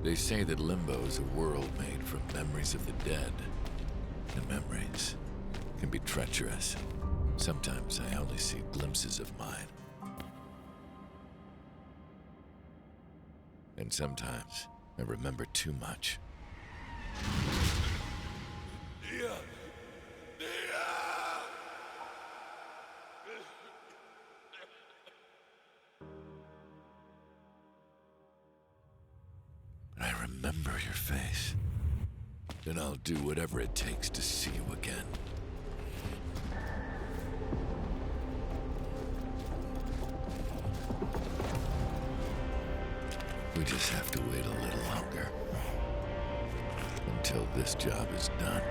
They say that Limbo is a world made from memories of the dead. And memories can be treacherous. Sometimes I only see glimpses of mine. And sometimes I remember too much. I remember your face. And I'll do whatever it takes to see you again. We just have to wait a little longer. Until this job is done.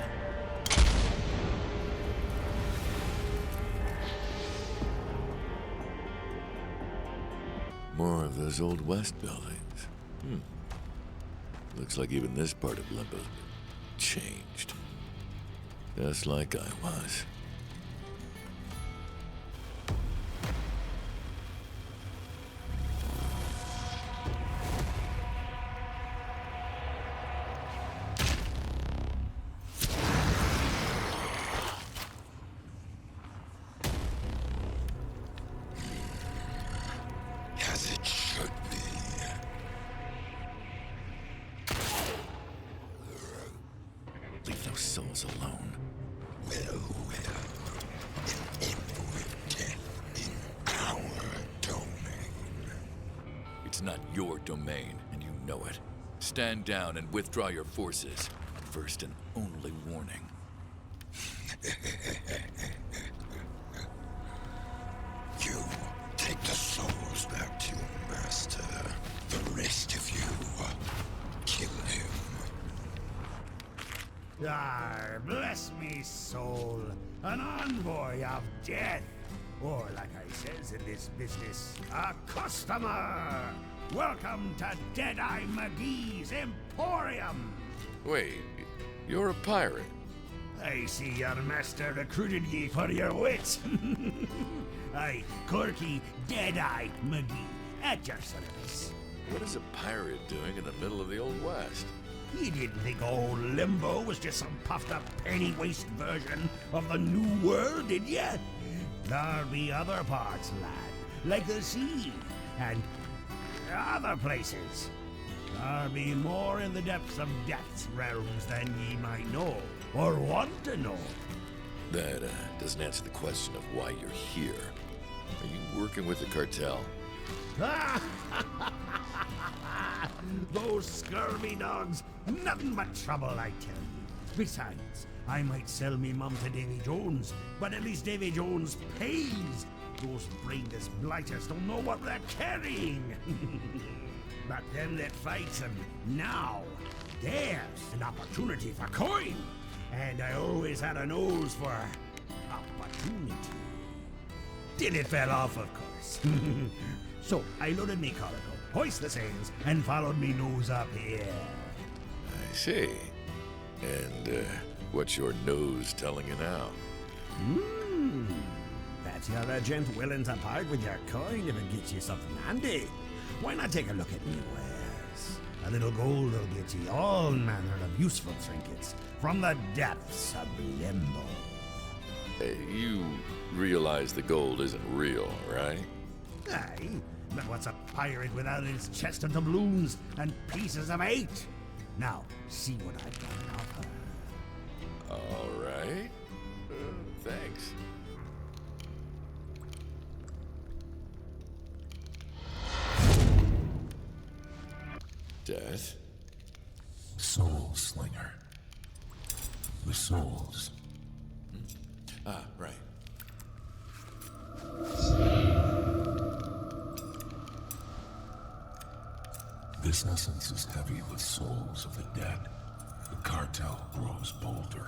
More of those Old West buildings. Looks like even this part of Limbo's been changed. Just like I was. As it should be. Leave those souls alone. Well. An Envoy of Death in our domain. It's not your domain, and you know it. Stand down and withdraw your forces. First and only warning. You take the souls back to your master. The rest of you, kill him. Bless me soul, an envoy of death. Or like I says in this business, a customer. Welcome to Deadeye McGee's Emporium. Wait, you're a pirate? I see your master recruited ye for your wits. Aye, Corky Deadeye McGee, at your service. What is a pirate doing in the middle of the Old West? You didn't think old Limbo was just some puffed-up penny-waste version of the New World, did ya? There'll be other parts, lad, like the sea, and other places. There'll be more in the depths of Death's realms than ye might know, or want to know. That doesn't answer the question of why you're here. Are you working with the cartel? Those scurvy dogs, nothing but trouble, I tell you. Besides, I might sell me mum to Davy Jones, but at least Davy Jones pays. Those brainless blighters don't know what they're carrying. But them that fights them now, there's an opportunity for coin. And I always had a nose for opportunity. Till it fell off, of course. So I loaded me cargo, hoist the sails, and followed me nose up here. I see. And what's your nose telling you now? That you're a gent willing to part with your coin if it gets you something handy. Why not take a look at me wares? A little gold will get you all manner of useful trinkets from the depths of Limbo. You realize the gold isn't real, right? Aye, but what's a pirate without his chest of doubloons and pieces of eight? Now, see what I've got to offer. All right. Thanks. Death? Soulslinger. The souls. Ah, right. This essence is heavy with souls of the dead. The cartel grows bolder.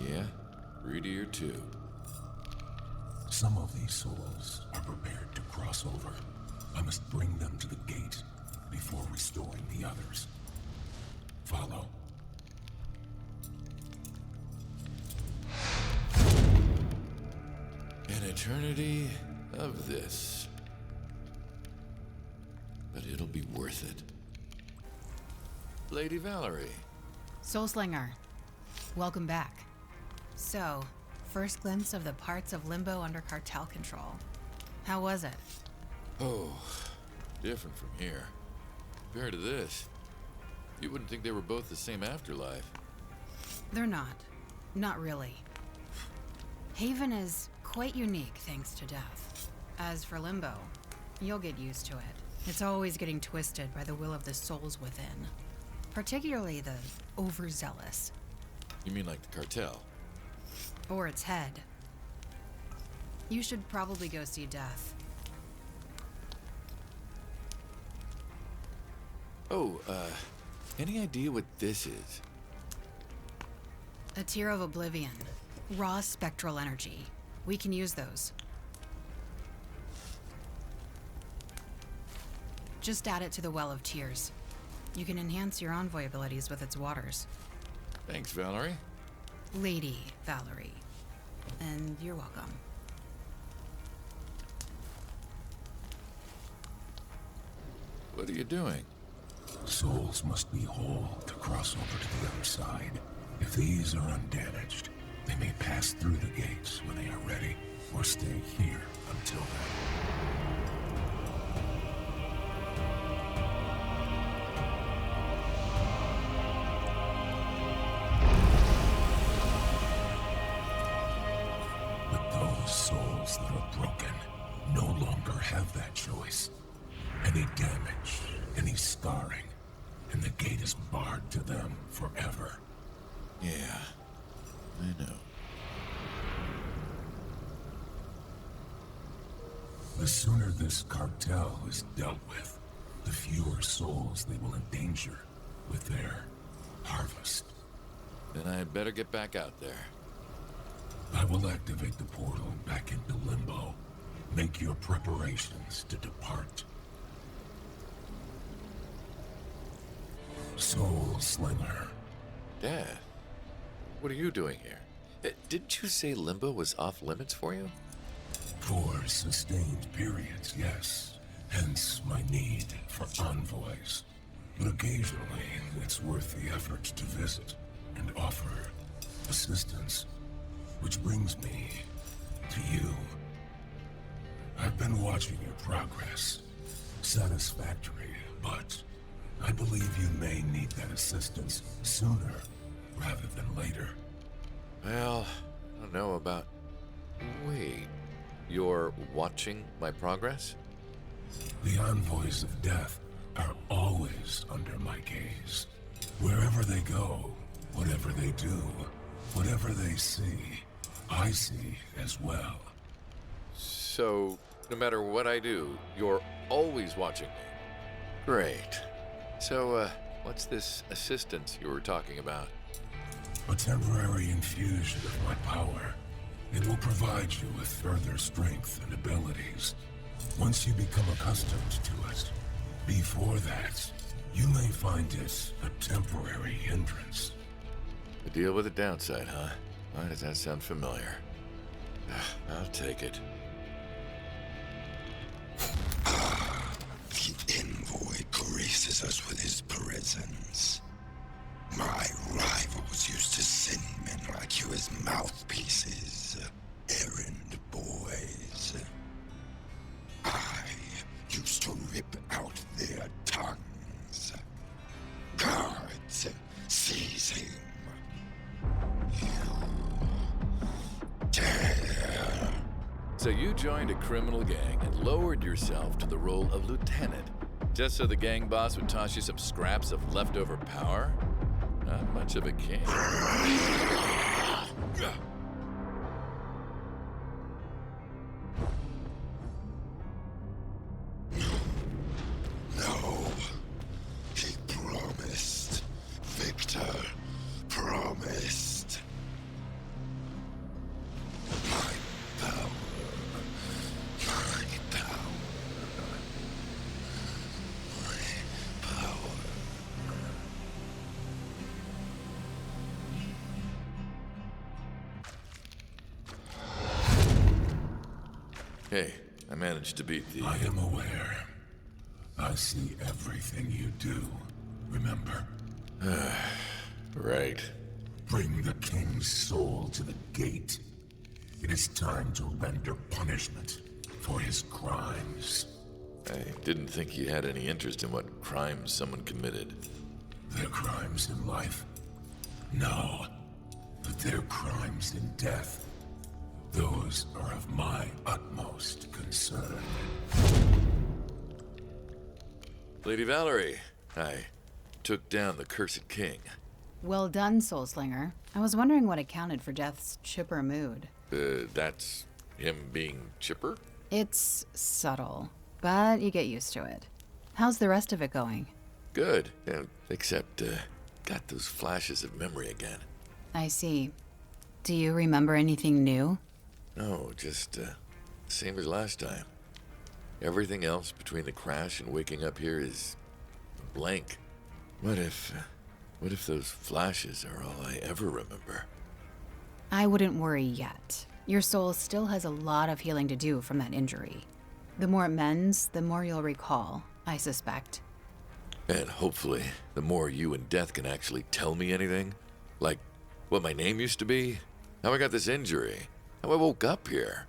Yeah? Greedier too. Some of these souls are prepared to cross over. I must bring them to the gate before restoring the others. Follow. An eternity of this. But it'll be worth it. Lady Valerie. Soulslinger, welcome back. So, first glimpse of the parts of Limbo under cartel control. How was it? Oh, different from here. Compared to this, you wouldn't think they were both the same afterlife. They're not. Not really. Haven is quite unique thanks to death. As for Limbo, you'll get used to it. It's always getting twisted by the will of the souls within. Particularly the overzealous. You mean like the cartel? Or its head. You should probably go see Death. Oh, any idea what this is? A tear of oblivion. Raw spectral energy. We can use those. Just add it to the Well of Tears. You can enhance your envoy abilities with its waters. Thanks, Valerie. Lady Valerie. And you're welcome. What are you doing? Souls must be whole to cross over to the other side. If these are undamaged, they may pass through the gates when they are ready, or stay here until then. But those souls that are broken no longer have that choice. Any damage, any scarring, and the gate is barred to them forever. Yeah, I know. The sooner this cartel is dealt with, the fewer souls they will endanger with their harvest. Then I'd better get back out there. I will activate the portal back into Limbo. Make your preparations to depart. Soulslinger. Dad, what are you doing here? Didn't you say Limbo was off limits for you? For sustained periods, yes. Hence my need for envoys. But occasionally, it's worth the effort to visit and offer assistance. Which brings me to you. I've been watching your progress. Satisfactory, but I believe you may need that assistance sooner rather than later. Well, I don't know about... Wait, you're watching my progress? The Envoys of Death are always under my gaze. Wherever they go, whatever they do, whatever they see, I see as well. So, no matter what I do, you're always watching me. Great. So, what's this assistance you were talking about? A temporary infusion of my power. It will provide you with further strength and abilities. Once you become accustomed to it. Before that, you may find it a temporary hindrance. A deal with a downside, huh? Why does that sound familiar? I'll take it. The Envoy graces us with his presence. My rivals used to send men like you as mouthpieces, errand boys. I used to rip out their tongues. Guards, seize him. You dare. So you joined a criminal gang and lowered yourself to the role of lieutenant, just so the gang boss would toss you some scraps of leftover power? Not much of a king. No. He promised. Victor promised. My power. My power. My power. Hey, I managed to beat the... I am aware. I see everything you do. Remember, Right. Bring the king's soul to the gate. It is time to render punishment for his crimes. I didn't think you had any interest in what crimes someone committed. Their crimes in life? No. But their crimes in death. Those are of my utmost concern. Lady Valerie, I took down the Cursed King. Well done, Soulslinger. I was wondering what accounted for Death's chipper mood. That's him being chipper? It's subtle, but you get used to it. How's the rest of it going? Good. Yeah, except, got those flashes of memory again. I see. Do you remember anything new? No, just, same as last time. Everything else between the crash and waking up here is blank. What if those flashes are all I ever remember? I wouldn't worry yet. Your soul still has a lot of healing to do from that injury. The more it mends, the more you'll recall, I suspect. And hopefully, the more you and Death can actually tell me anything. Like, what my name used to be, how I got this injury, how I woke up here.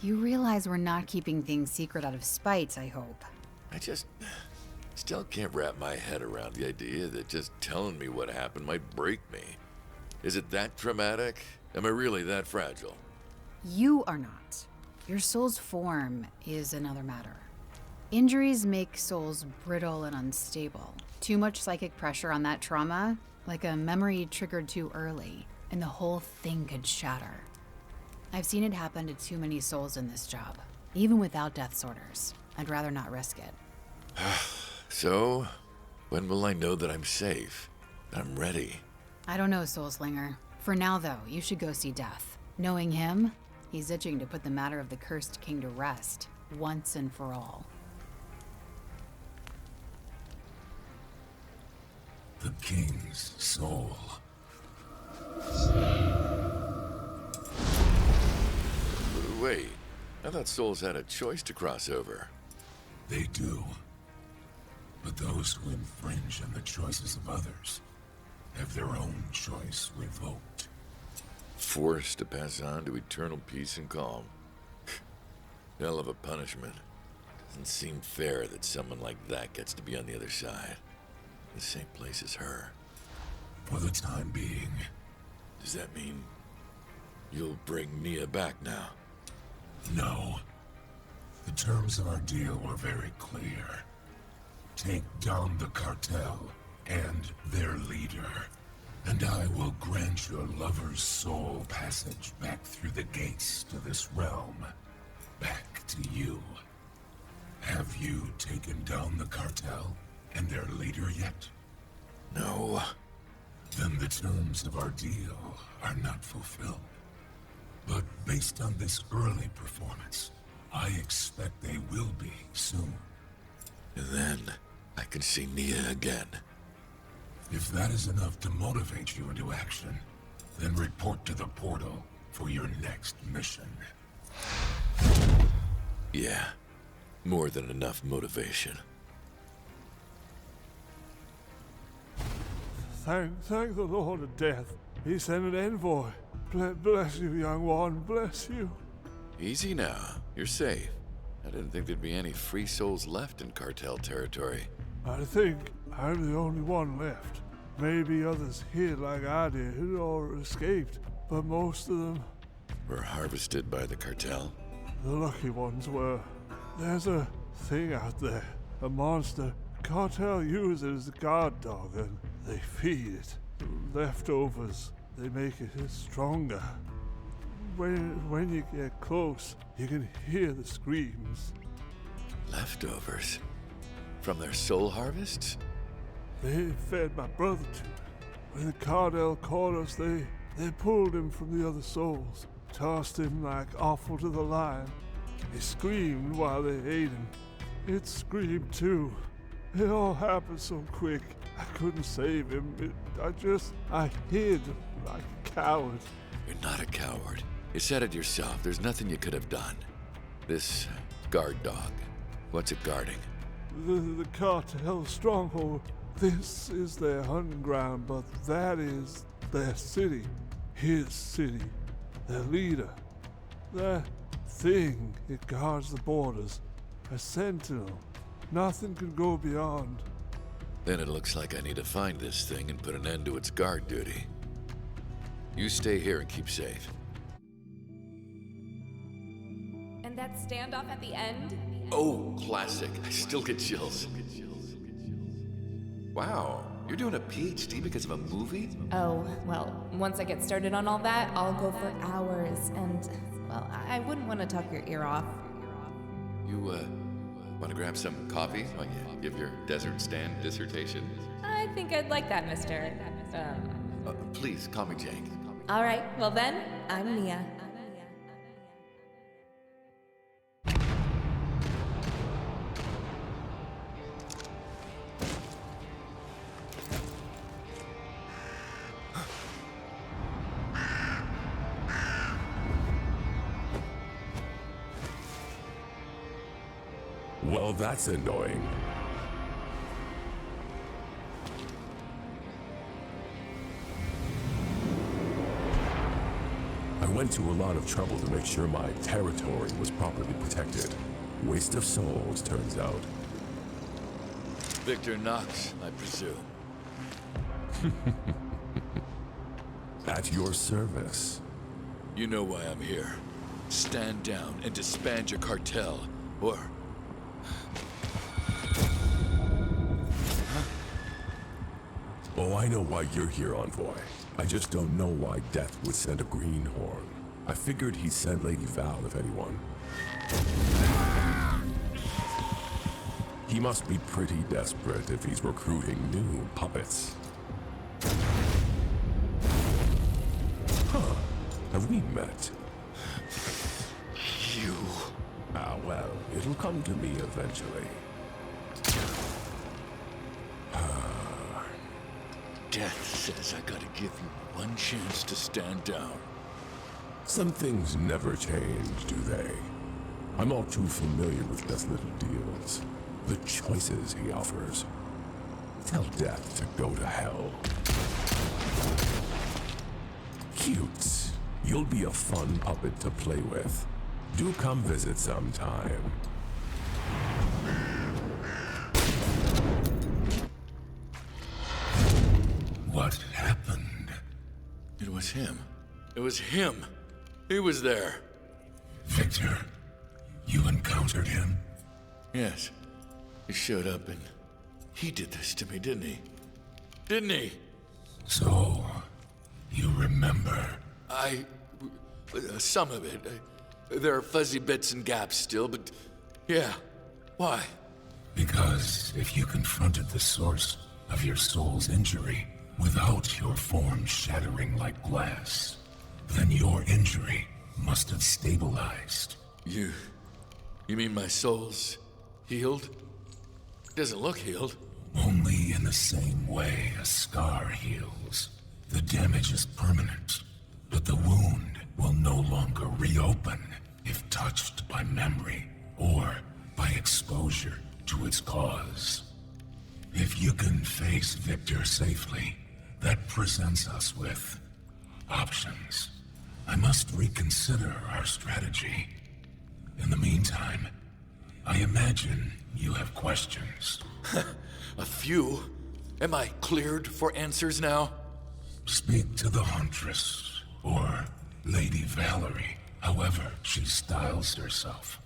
You realize we're not keeping things secret out of spite, I hope. I just still can't wrap my head around the idea that just telling me what happened might break me. Is it that traumatic? Am I really that fragile? You are not. Your soul's form is another matter. Injuries make souls brittle and unstable. Too much psychic pressure on that trauma, like a memory triggered too early, and the whole thing could shatter. I've seen it happen to too many souls in this job, even without death's orders. I'd rather not risk it. So, when will I know that I'm safe? I'm ready. I don't know, Soulslinger. For now, though, you should go see Death. Knowing him, he's itching to put the matter of the Cursed King to rest, once and for all. The king's soul. Wait, I thought souls had a choice to cross over. They do. But those who infringe on the choices of others have their own choice revoked. Forced to pass on to eternal peace and calm. Hell of a punishment. Doesn't seem fair that someone like that gets to be on the other side. The same place as her. For the time being. Does that mean you'll bring Nia back now? No. The terms of our deal were very clear. Take down the cartel and their leader, and I will grant your lover's soul passage back through the gates to this realm. Back to you. Have you taken down the cartel and their leader yet? No. Then the terms of our deal are not fulfilled. But based on this early performance, I expect they will be soon. And then I can see Nia again. If that is enough to motivate you into action, then report to the portal for your next mission. Yeah, more than enough motivation. Thank the Lord of Death. He sent an envoy. Bless you, young one. Bless you. Easy now. You're safe. I didn't think there'd be any free souls left in cartel territory. I think I'm the only one left. Maybe others hid like I did or escaped, but most of them, Were harvested by the cartel? the lucky ones were. There's a thing out there, a monster. Cartel use it as a guard dog, and they feed it. Leftovers, they make it stronger. When you get close, you can hear the screams. Leftovers? From their soul harvests? They fed my brother to it. When the cartel caught us, they pulled him from the other souls, tossed him like offal to the lion. He screamed while they ate him. It screamed too. It all happened so quick. I couldn't save him. I hid like a coward. You're not a coward. You said it yourself. There's nothing you could have done. This guard dog, what's it guarding? The cartel stronghold. This is their hunting ground, but that is their city. His city. Their leader. Their thing. It guards the borders. A sentinel. Nothing can go beyond. Then it looks like I need to find this thing and put an end to its guard duty. You stay here and keep safe. And that standoff at the end? Oh, classic. I still get chills. Wow, you're doing a PhD because of a movie? Oh, well, once I get started on all that, I'll go for hours, and, well, I wouldn't want to talk your ear off. You, want to grab some coffee while you give your desert stand dissertation? I think I'd like that, mister. Please, call me Jake. All right, well then, I'm Mia. Well, that's annoying. I went to a lot of trouble to make sure my territory was properly protected. Waste of souls, turns out. Victor Knox, I presume. At your service. You know why I'm here. Stand down and disband your cartel, or... Oh, I know why you're here, Envoy. I just don't know why Death would send a greenhorn. I figured he'd send Lady Val, if anyone. He must be pretty desperate if he's recruiting new puppets. Huh. Have we met? You... Ah, well, it'll come to me eventually. Death says I gotta give you one chance to stand down. Some things never change, do they? I'm all too familiar with Death's little deals. The choices he offers. Tell Death to go to hell. Cute. You'll be a fun puppet to play with. Do come visit sometime. What happened? It was him. It was him. He was there. Victor, you encountered him? Yes. He showed up and he did this to me, didn't he? Didn't he? So, you remember? Some of it. There are fuzzy bits and gaps still, but yeah. Why? Because if you confronted the source of your soul's injury without your form shattering like glass, then your injury must have stabilized. You mean my soul's healed? It doesn't look healed. Only in the same way a scar heals. The damage is permanent, but the wound will no longer reopen if touched by memory or by exposure to its cause. If you can face Victor safely, that presents us with options. I must reconsider our strategy. In the meantime, I imagine you have questions. A few? Am I cleared for answers now? Speak to the Huntress, or Lady Valerie, however she styles herself.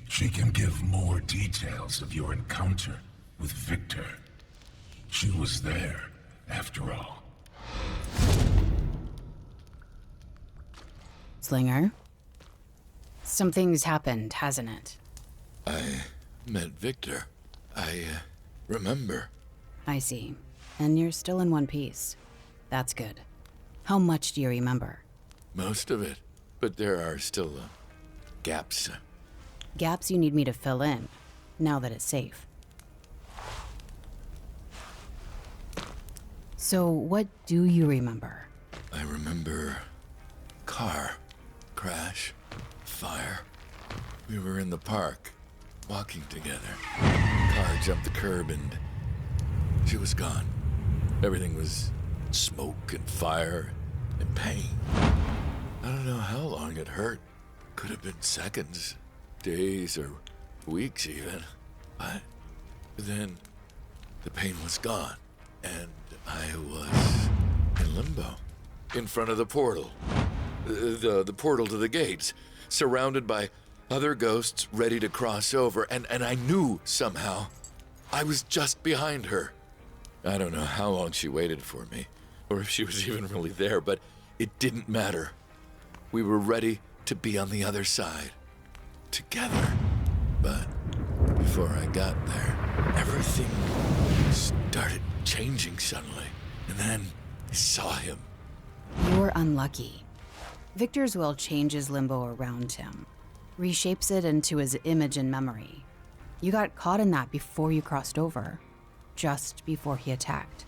She can give more details of your encounter with Victor. She was there, after all. Slinger? Something's happened, hasn't it? I met Victor. I remember. I see. And you're still in one piece. That's good. How much do you remember? Most of it. But there are still gaps. Gaps you need me to fill in, now that it's safe. So, what do you remember? I remember car crash, fire. We were in the park, walking together. Car jumped the curb and She was gone. Everything was smoke and fire and pain. I don't know how long it hurt. Could have been seconds, days, or weeks even. But then the pain was gone, and I was in limbo, in front of the portal. The portal to the gates, surrounded by other ghosts ready to cross over, and I knew somehow I was just behind her. I don't know how long she waited for me, or if she was even really there, but it didn't matter. We were ready to be on the other side, together. But before I got there, everything started changing suddenly, and then I saw him. You were unlucky. Victor's will changes limbo around him, reshapes it into his image and memory. You got caught in that before you crossed over, just before he attacked.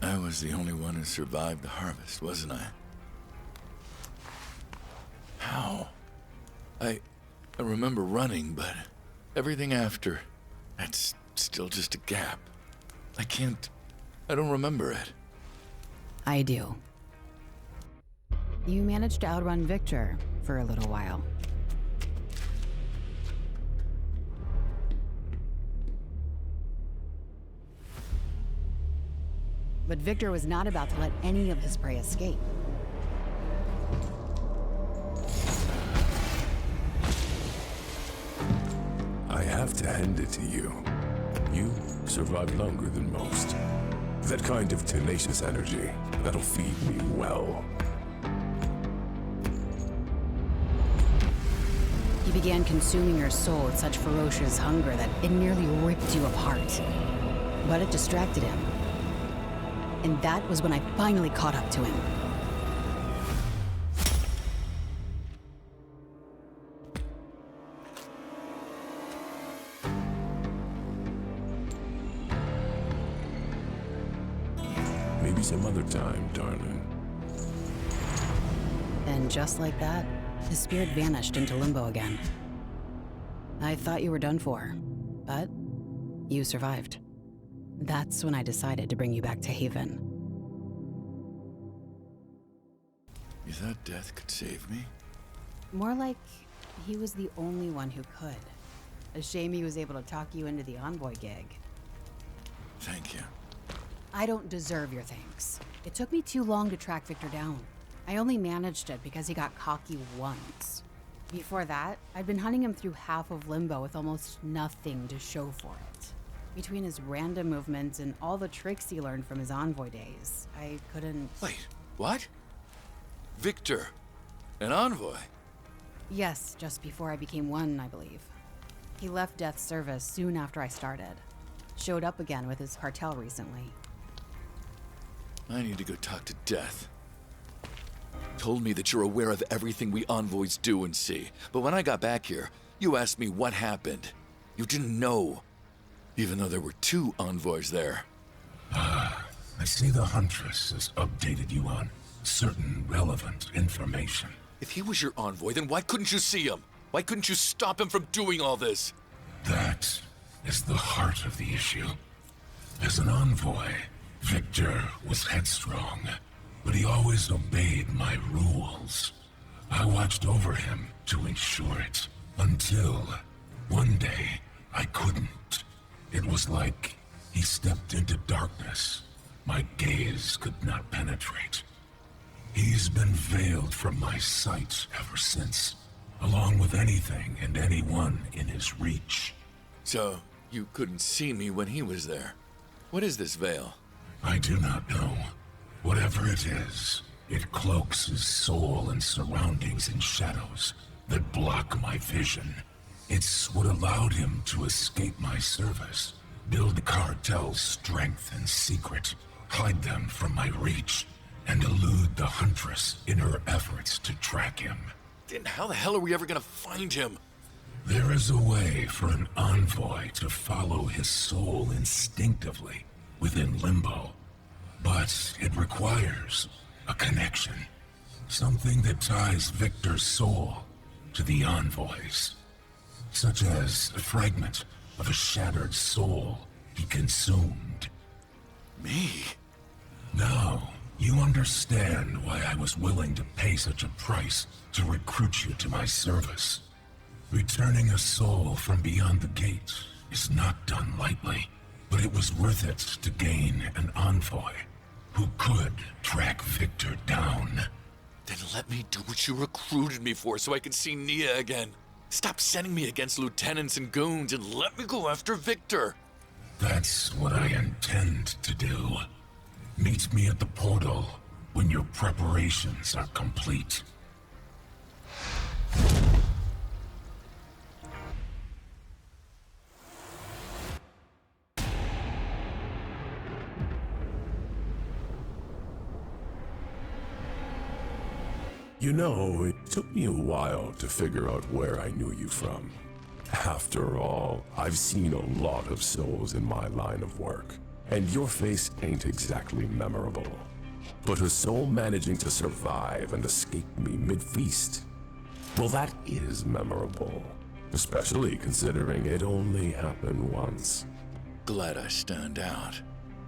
I was the only one who survived the harvest, wasn't I? How? I remember running, but everything after, that's still just a gap. I don't remember it. I do. You managed to outrun Victor for a little while. But Victor was not about to let any of his prey escape. I have to hand it to you. You survived longer than most. That kind of tenacious energy, that'll feed me well. He began consuming your soul with such ferocious hunger that it nearly ripped you apart. But it distracted him. And that was when I finally caught up to him. Maybe some other time, darling. And just like that, his spirit vanished into limbo again. I thought you were done for, but you survived. That's when I decided to bring you back to Haven. You thought death could save me? More like he was the only one who could. A shame he was able to talk you into the Envoy gig. Thank you. I don't deserve your thanks. It took me too long to track Victor down. I only managed it because he got cocky once. Before that, I'd been hunting him through half of Limbo with almost nothing to show for it. Between his random movements and all the tricks he learned from his Envoy days, I couldn't... Wait, what? Victor, an Envoy? Yes, just before I became one, I believe. He left Death's service soon after I started. Showed up again with his cartel recently. I need to go talk to Death. Told me that you're aware of everything we Envoys do and see. But when I got back here, you asked me what happened. You didn't know. Even though there were 2 Envoys there. I see the Huntress has updated you on certain relevant information. If he was your Envoy, then why couldn't you see him? Why couldn't you stop him from doing all this? That is the heart of the issue. As an Envoy, Victor was headstrong, but he always obeyed my rules. I watched over him to ensure it, until one day I couldn't. It was like he stepped into darkness my gaze could not penetrate. He's been veiled from my sight ever since, along with anything and anyone in his reach. So, you couldn't see me when he was there. What is this veil? I do not know. Whatever it is, it cloaks his soul and surroundings in shadows that block my vision. It's what allowed him to escape my service, build cartel's strength and secret, hide them from my reach, and elude the Huntress in her efforts to track him. Then how the hell are we ever gonna find him? There is a way for an Envoy to follow his soul instinctively within Limbo, but it requires a connection. Something that ties Victor's soul to the Envoy's. Such as a fragment of a shattered soul he consumed. Me? Now, you understand why I was willing to pay such a price to recruit you to my service. Returning a soul from beyond the gates is not done lightly, but it was worth it to gain an envoy who could track Victor down. Then let me do what you recruited me for so I can see Nia again. Stop sending me against lieutenants and goons and let me go after Victor. That's what I intend to do. Meet me at the portal when your preparations are complete. You know, it took me a while to figure out where I knew you from. After all, I've seen a lot of souls in my line of work, and your face ain't exactly memorable. But a soul managing to survive and escape me mid-feast, well, that is memorable. Especially considering it only happened once. Glad I stand out.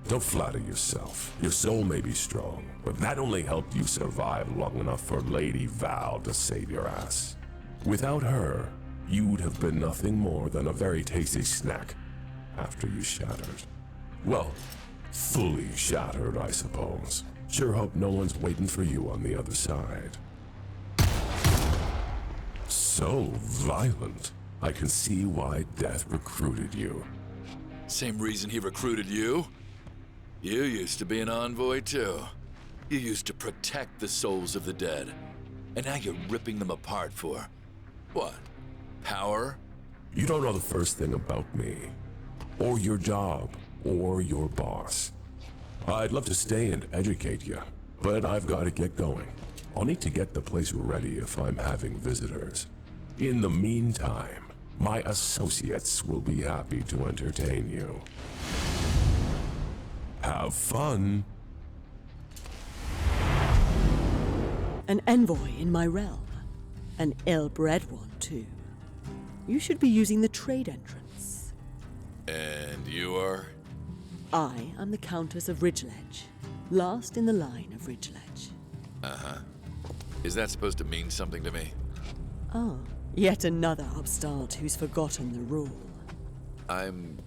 Don't flatter yourself. Your soul may be strong, but that only helped you survive long enough for Lady Val to save your ass. Without her, you'd have been nothing more than a very tasty snack after you shattered. Well, fully shattered, I suppose. Sure hope no one's waiting for you on the other side. So violent. I can see why Death recruited you. Same reason he recruited you. You used to be an envoy too. You used to protect the souls of the dead. And now you're ripping them apart for... what? Power? You don't know the first thing about me, or your job, or your boss. I'd love to stay and educate you, but I've got to get going. I'll need to get the place ready if I'm having visitors. In the meantime, my associates will be happy to entertain you. Have fun. An envoy in my realm. An ill-bred one, too. You should be using the trade entrance. And you are? I am the Countess of Ridgeledge, last in the line of Ridgeledge. Uh-huh. Is that supposed to mean something to me? Oh, yet another upstart who's forgotten the rule. I'm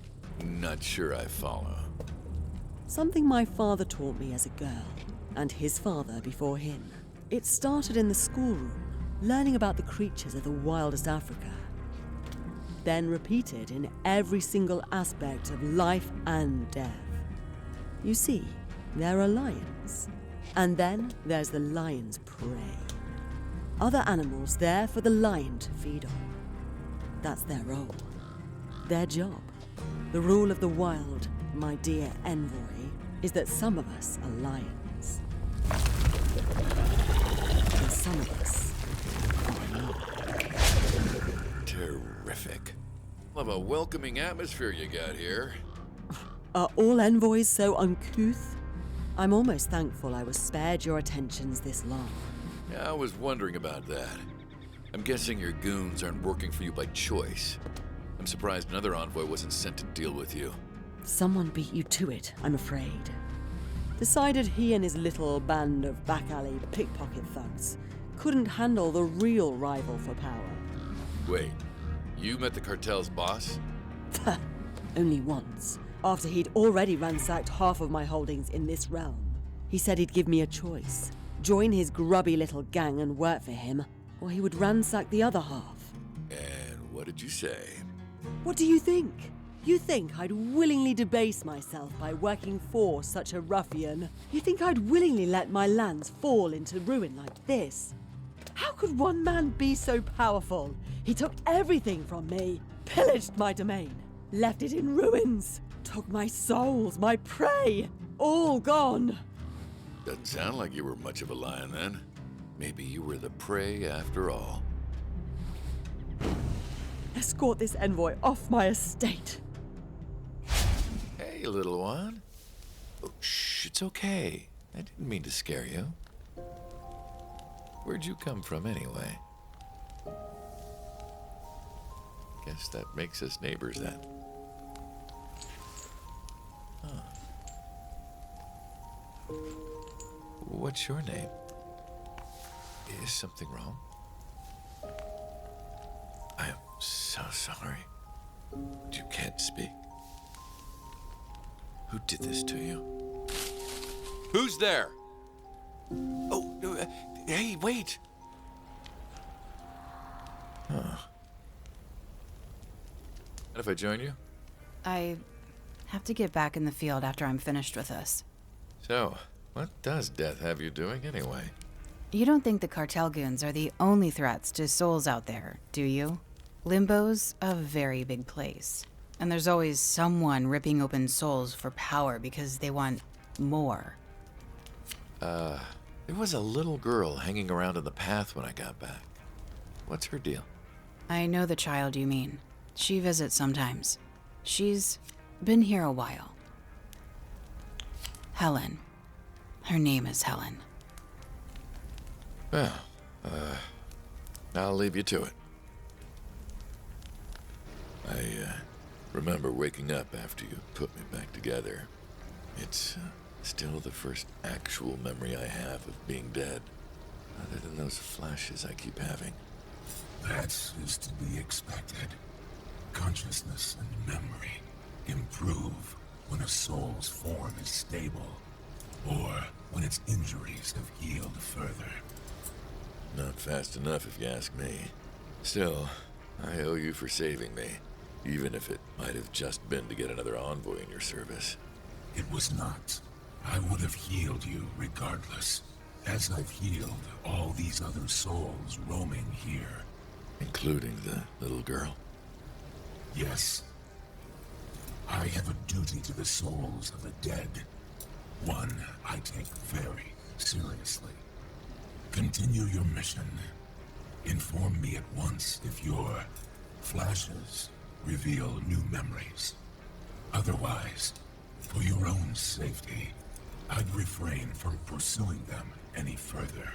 not sure I follow. Something my father taught me as a girl, and his father before him. It started in the schoolroom, learning about the creatures of the wildest Africa. Then repeated in every single aspect of life and death. You see, there are lions, and then there's the lion's prey. Other animals there for the lion to feed on. That's their role, their job. The rule of the wild, my dear envoy, is that some of us are lions. And some of us are not. Terrific. Love a welcoming atmosphere you got here. Are all envoys so uncouth? I'm almost thankful I was spared your attentions this long. Yeah, I was wondering about that. I'm guessing your goons aren't working for you by choice. I'm surprised another envoy wasn't sent to deal with you. Someone beat you to it, I'm afraid. Decided he and his little band of back-alley pickpocket thugs couldn't handle the real rival for power. Wait, you met the cartel's boss? Only once, after he'd already ransacked half of my holdings in this realm. He said he'd give me a choice. Join his grubby little gang and work for him, or he would ransack the other half. And what did you say? What do you think? You think I'd willingly debase myself by working for such a ruffian? You think I'd willingly let my lands fall into ruin like this? How could one man be so powerful? He took everything from me, pillaged my domain, left it in ruins, took my souls, my prey, all gone. Doesn't sound like you were much of a lion then. Maybe you were the prey after all. Escort this envoy off my estate. Hey, little one. Oh, shh, it's okay. I didn't mean to scare you. Where'd you come from anyway? Guess that makes us neighbors then. What's your name? Is something wrong? I am so sorry. You can't speak. Who did this to you? Who's there? Oh, hey, wait! Huh. And if I join you? I have to get back in the field after I'm finished with this. So, what does death have you doing anyway? You don't think the cartel goons are the only threats to souls out there, do you? Limbo's a very big place. And there's always someone ripping open souls for power because they want more. There was a little girl hanging around in the path when I got back. What's her deal? I know the child you mean. She visits sometimes. She's been here a while. Helen. Her name is Helen. Well, I'll leave you to it. I remember waking up after you put me back together. It's still the first actual memory I have of being dead, other than those flashes I keep having. That is to be expected. Consciousness and memory improve when a soul's form is stable, or when its injuries have healed further. Not fast enough, if you ask me. Still, I owe you for saving me, even if it might have just been to get another envoy in your service. It was not. I would have healed you regardless, as I've healed all these other souls roaming here. Including the little girl? Yes. I have a duty to the souls of the dead. One I take very seriously. Continue your mission. Inform me at once if your flashes reveal new memories. Otherwise, for your own safety, I'd refrain from pursuing them any further.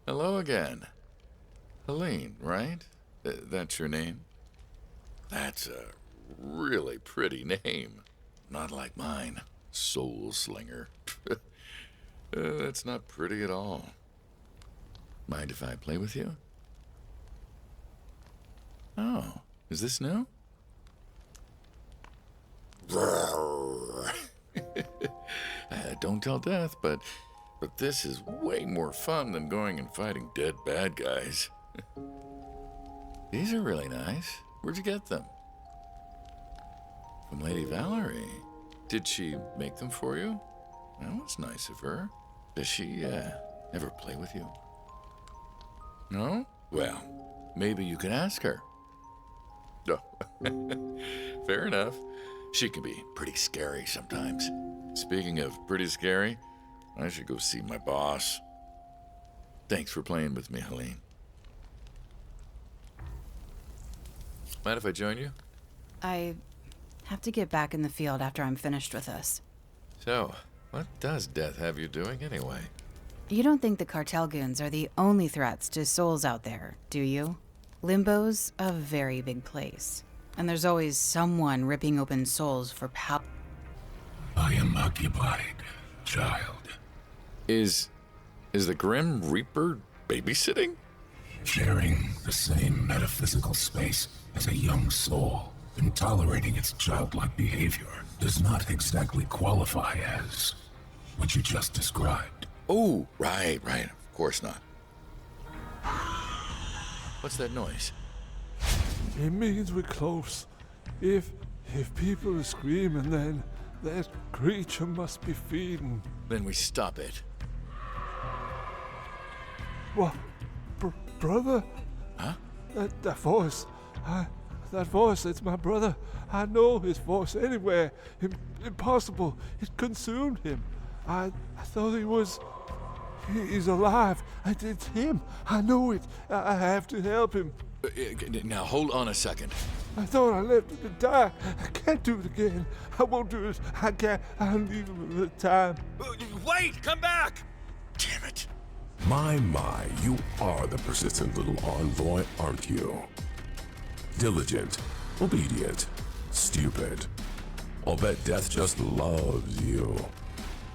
Hello again. Helene, right? That's your name? That's a really pretty name. Not like mine. Soulslinger. That's not pretty at all. Mind if I play with you? Oh, is this new? Don't tell Death, but this is way more fun than going and fighting dead bad guys. These are really nice. Where'd you get them? From Lady Valerie. Did she make them for you? That was nice of her. Does she, ever play with you? No? Well, maybe you could ask her. Oh, fair enough. She can be pretty scary sometimes. Speaking of pretty scary, I should go see my boss. Thanks for playing with me, Helene. Mind if I join you? I have to get back in the field after I'm finished with this. So, what does Death have you doing anyway? You don't think the cartel goons are the only threats to souls out there, do you? Limbo's a very big place. And there's always someone ripping open souls for power. I am occupied, child. Is the Grim Reaper babysitting? Sharing the same metaphysical space as a young soul and tolerating its childlike behavior does not exactly qualify as what you just described. Oh, right. Of course not. What's that noise? It means we're close. If people are screaming, then that creature must be feeding. Then we stop it. What? Brother? Huh? That voice. I That voice, it's my brother. I know his voice anywhere. Impossible. It consumed him. I thought he was... He's alive. It's him. I know it. I have to help him. Now, hold on a second. I thought I left him to die. I can't do it again. I won't do it. I can't. I'll leave him the time. Wait! Come back! Damn it. My, you are the persistent little envoy, aren't you? Diligent, obedient, stupid. I'll bet Death just loves you.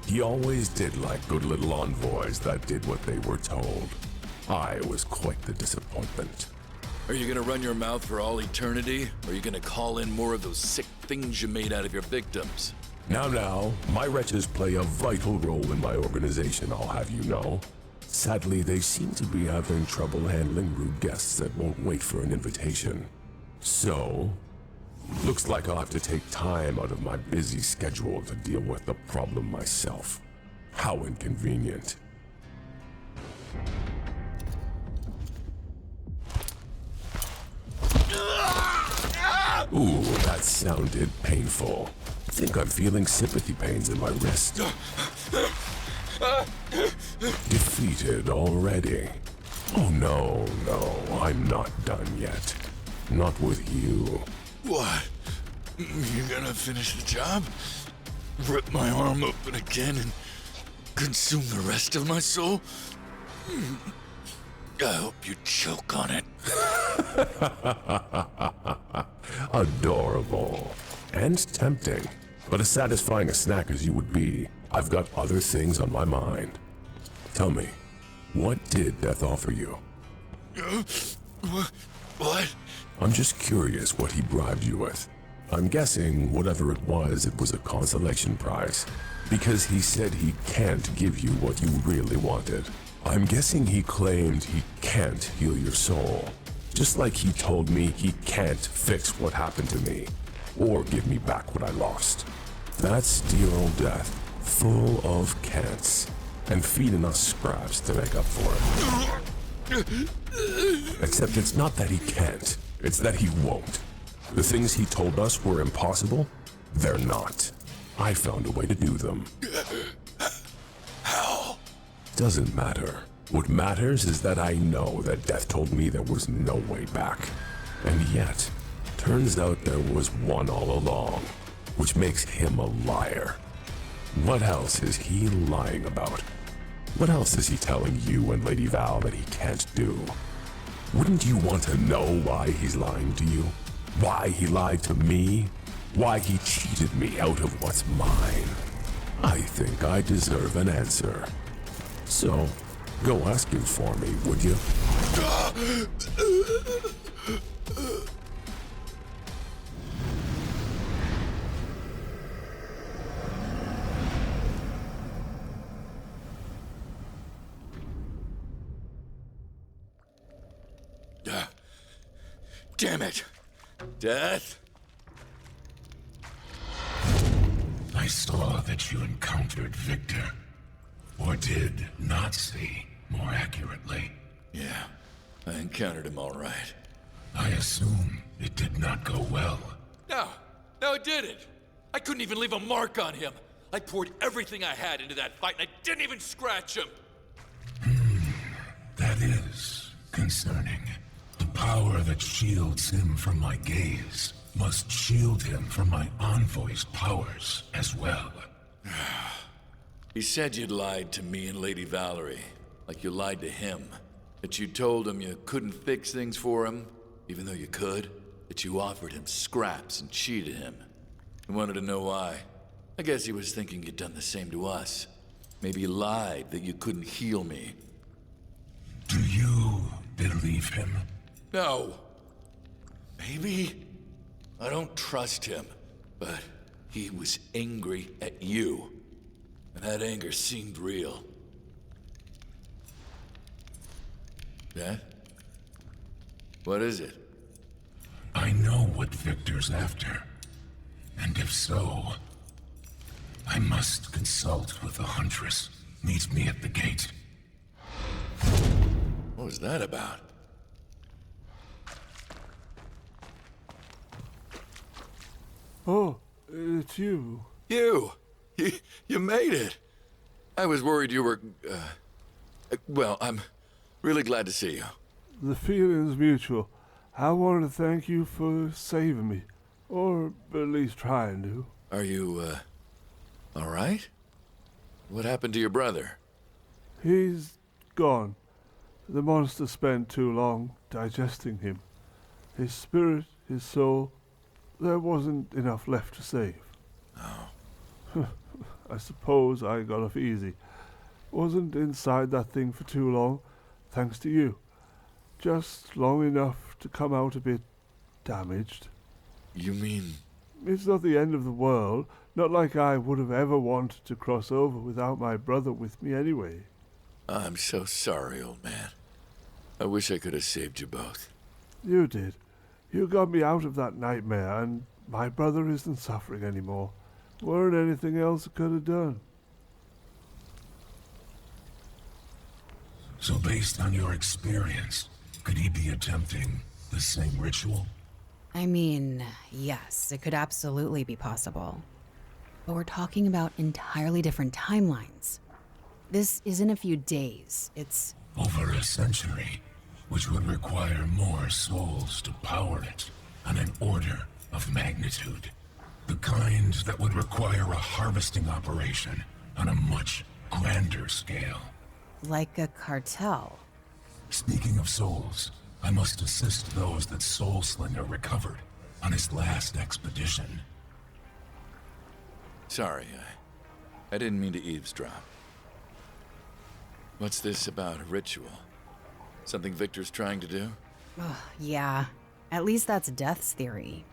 He always did like good little envoys that did what they were told. I was quite the disappointment. Are you gonna run your mouth for all eternity? Or are you gonna call in more of those sick things you made out of your victims? Now, my wretches play a vital role in my organization, I'll have you know. Sadly, they seem to be having trouble handling rude guests that won't wait for an invitation. So, looks like I'll have to take time out of my busy schedule to deal with the problem myself. How inconvenient. Ooh, that sounded painful. I think I'm feeling sympathy pains in my wrist. Defeated already. Oh no, I'm not done yet. Not with you. What? You gonna finish the job? Rip my arm open again and consume the rest of my soul? I hope you choke on it. Adorable. And tempting. But as satisfying a snack as you would be, I've got other things on my mind. Tell me, what did Death offer you? What? I'm just curious what he bribed you with. I'm guessing whatever it was a consolation prize. Because he said he can't give you what you really wanted. I'm guessing he claimed he can't heal your soul. Just like he told me he can't fix what happened to me. Or give me back what I lost. That's dear old Death, full of can'ts. And feeding us scraps to make up for it. Except it's not that he can't, it's that he won't. The things he told us were impossible, they're not. I found a way to do them. How? Doesn't matter. What matters is that I know that Death told me there was no way back. And yet, turns out there was one all along, which makes him a liar. What else is he lying about? What else is he telling you and Lady Val that he can't do? Wouldn't you want to know why he's lying to you? Why he lied to me? Why he cheated me out of what's mine? I think I deserve an answer. So, go ask him for me, would you? Damn it! Death? I saw that you encountered Victor. Or did not see, more accurately. Yeah, I encountered him all right. I assume it did not go well. No, it didn't. I couldn't even leave a mark on him. I poured everything I had into that fight and I didn't even scratch him. That is concerning. The power that shields him from my gaze must shield him from my envoy's powers as well. He said you'd lied to me and Lady Valerie, like you lied to him. That you told him you couldn't fix things for him, even though you could. That you offered him scraps and cheated him. He wanted to know why. I guess he was thinking you'd done the same to us. Maybe you lied that you couldn't heal me. Do you believe him? No. Maybe? I don't trust him, but he was angry at you. And that anger seemed real. Yeah? What is it? I know what Victor's after. And if so, I must consult with the Huntress. Meet me at the gate. What was that about? Oh, it's you. You made it. I was worried you were, well, I'm really glad to see you. The feeling's mutual. I wanted to thank you for saving me. Or at least trying to. Are you, all right? What happened to your brother? He's gone. The monster spent too long digesting him. His spirit, his soul, there wasn't enough left to save. Oh. I suppose I got off easy. Wasn't inside that thing for too long, thanks to you. Just long enough to come out a bit damaged. You mean... It's not the end of the world. Not like I would have ever wanted to cross over without my brother with me anyway. I'm so sorry, old man. I wish I could have saved you both. You did. You got me out of that nightmare, and my brother isn't suffering anymore. Weren't anything else I could have done. So based on your experience, could he be attempting the same ritual? I mean, yes, it could absolutely be possible. But we're talking about entirely different timelines. This isn't a few days, it's... Over a century, which would require more souls to power it on an order of magnitude. The kind that would require a harvesting operation on a much grander scale. like a cartel. Speaking of souls, I must assist those that Soulslinger recovered on his last expedition. Sorry, I didn't mean to eavesdrop. What's this about, a ritual? Something Victor's trying to do? Yeah, at least that's Death's theory.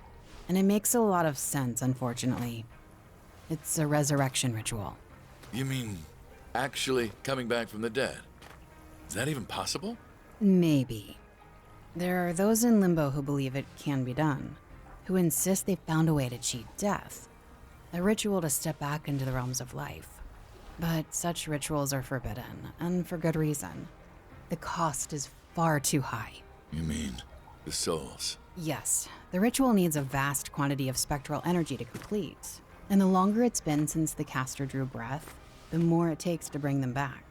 And it makes a lot of sense, unfortunately. It's a resurrection ritual. You mean actually coming back from the dead? Is that even possible? Maybe. There are those in Limbo who believe it can be done, who insist they found a way to cheat death. A ritual to step back into the realms of life. But such rituals are forbidden, and for good reason. The cost is far too high. You mean the souls? Yes, the ritual needs a vast quantity of spectral energy to complete. And the longer it's been since the caster drew breath, the more it takes to bring them back.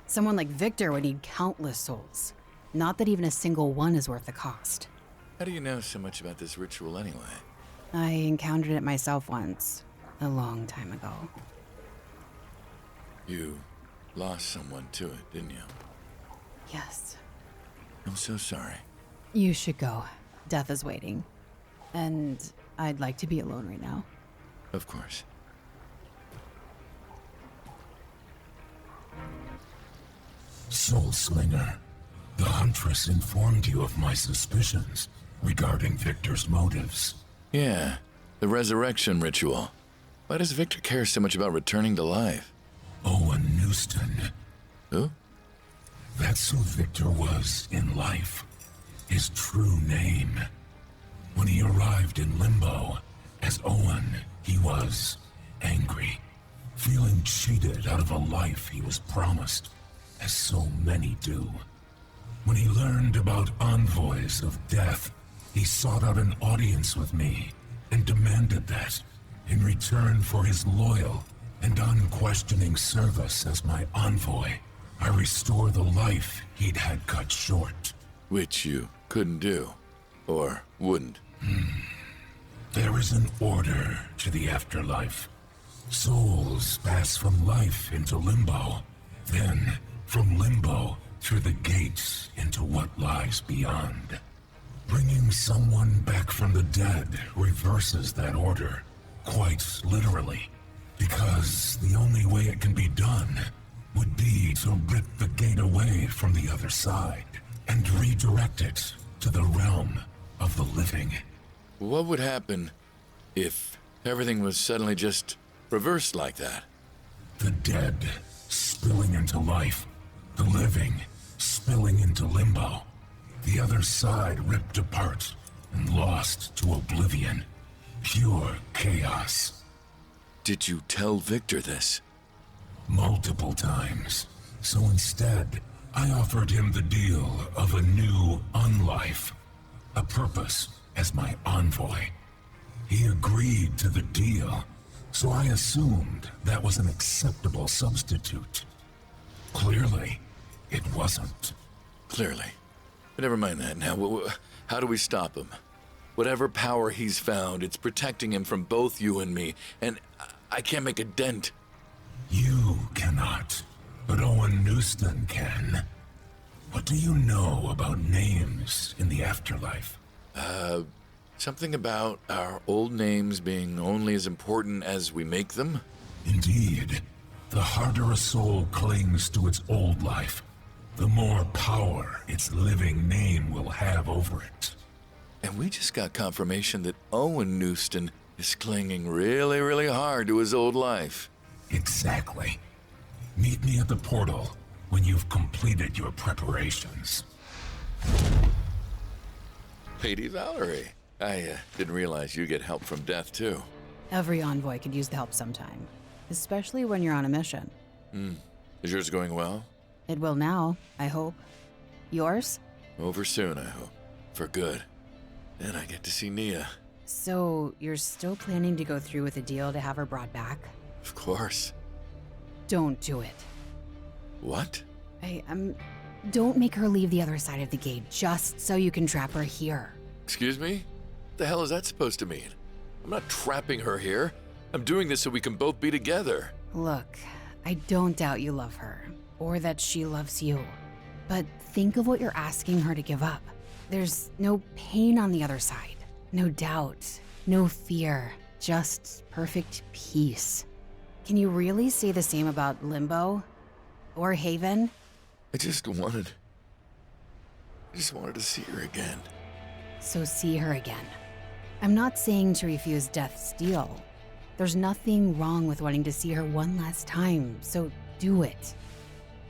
Someone like Victor would need countless souls. Not that even a single one is worth the cost. How do you know so much about this ritual anyway? I encountered it myself once, a long time ago. You lost someone to it, didn't you? Yes. I'm so sorry. You should go. Death is waiting. And I'd like to be alone right now. Of course. Soulslinger, the Huntress informed you of my suspicions regarding Victor's motives. Yeah, the resurrection ritual. Why does Victor care so much about returning to life? Owen Newston. Who? That's who Victor was in life. His true name. When he arrived in Limbo, as Owen, he was angry, feeling cheated out of a life he was promised, as so many do. When he learned about Envoys of Death, he sought out an audience with me and demanded that, in return for his loyal and unquestioning service as my envoy, I restore the life he'd had cut short. Which you couldn't do. Or wouldn't. There is an order to the afterlife. Souls pass from life into Limbo, then from Limbo through the gates into what lies beyond. Bringing someone back from the dead reverses that order, quite literally, because the only way it can be done would be to rip the gate away from the other side and redirect it to the realm of the living. What would happen if everything was suddenly just reversed like that? The dead spilling into life, the living spilling into Limbo, the other side ripped apart and lost to oblivion. Pure chaos. Did you tell Victor this? Multiple times. So instead, I offered him the deal of a new unlife, a purpose as my envoy. He agreed to the deal, so I assumed that was an acceptable substitute. Clearly, it wasn't. Clearly. But never mind that now. How do we stop him? Whatever power he's found, it's protecting him from both you and me, and I can't make a dent. You cannot, but Owen Newston can. What do you know about names in the afterlife? Something about our old names being only as important as we make them? Indeed. The harder a soul clings to its old life, the more power its living name will have over it. And we just got confirmation that Owen Newston is clinging really, really hard to his old life. Exactly. Meet me at the portal when you've completed your preparations. Lady Valerie, I didn't realize you get help from death, too. Every envoy could use the help sometime, especially when you're on a mission. Is yours going well? It will now, I hope. Yours? Over soon, I hope. For good. Then I get to see Nia. So, you're still planning to go through with the deal to have her brought back? Of course. Don't do it. What? Don't make her leave the other side of the gate just so you can trap her here. Excuse me? What the hell is that supposed to mean? I'm not trapping her here. I'm doing this so we can both be together. Look, I don't doubt you love her, or that she loves you. But think of what you're asking her to give up. There's no pain on the other side, no doubt, no fear, just perfect peace. Can you really say the same about Limbo? Or Haven? I just wanted to see her again. So see her again. I'm not saying to refuse Death's deal. There's nothing wrong with wanting to see her one last time, so do it.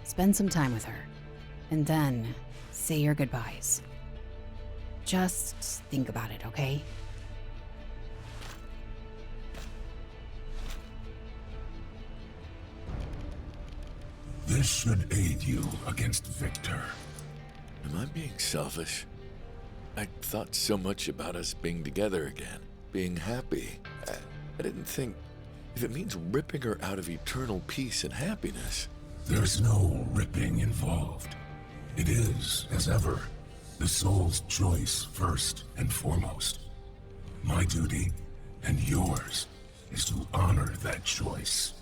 Spend some time with her, and then say your goodbyes. Just think about it, okay? This should aid you against Victor. Am I being selfish? I thought so much about us being together again, being happy. I didn't think if it means ripping her out of eternal peace and happiness. There's no ripping involved. It is, as ever, the soul's choice first and foremost. My duty, and yours, is to honor that choice.